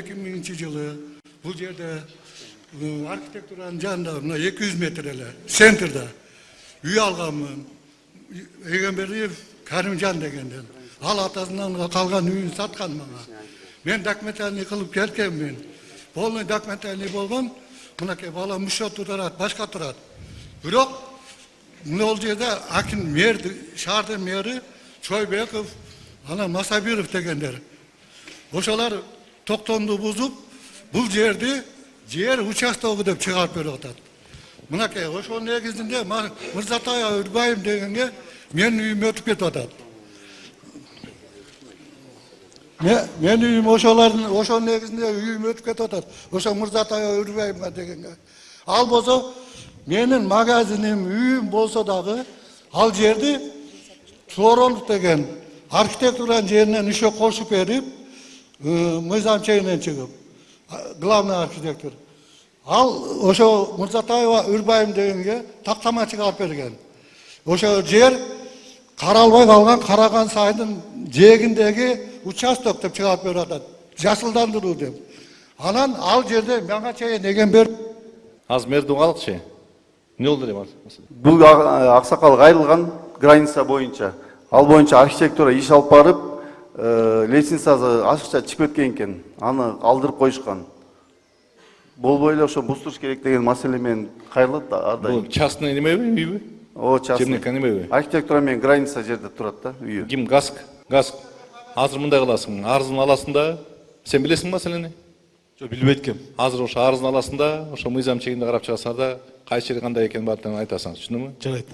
2000-жылы бұл жерде архитектураның жанында мына 200 метр эле центрда үй алганмын. Егенбердиев Каримжан дегенден. Ал атасынан калган үйүн саткан мага. Мен документальный кылып келгенмин. Полный документальный болгон. Мынакей бала мушо турат, башка турат. Бирок мына жерде аким мэр, шаардын мэри Чойбеков, ана Масабиров дегендер. Ошолар токтомду бузуп, бул жерди жер участогу деп чыгарып берип атат. Мынакей ошонун негизинде Мырзатай Үрбайым дегенге менин үйүм өтүп кетип атат. Менин үйүм ошонун негизинде үйүм өтүп кетип атат. Ошо Мырзатай Үрбайымга дегенге. Ал болсо менин магазиним, үйүм болсо дагы ал жерди Суворонов деген архитектуранын жеринен еще кошуп берип, мыйзамчейинен чыгып, главный архитектор. Ал ошо Мырзатаева Үрбайым дегенге тактама чыгарып берген. Ошо жер каралбай калган Караган сайдын жээгиндеги участок деп чыгарып берип атат. Жасылдандыруу деп. Анан ал жерде мага чейин Эгенбер Аз мэрдүү калыкчы. Не болду деп атат? Бул аксакал кайрылган граница боюнча. Ал боюнча архитектура иш алып барып, лестницасы ашыкча чыгып кеткен экен. Аны алдырып коюшкан. Болбой эле ошо бузтуруш керек деген маселе менен кайрылат да ар дайым. Бул частный немеби, үйбү? О, частный. Черника немеби? Архитектура менен граница жерде турат да, үйү. Ким Гаск? Азыр мындай кыласың, арызын аласың да, сен билесиң маселени? Жок, билбейт экем. Азыр ошо арызын аласың да, ошо мыйзам чегинде карап чыгасың да, кайсы жери кандай экенин баарын айтасың, түшүндүңбү? Жарайт.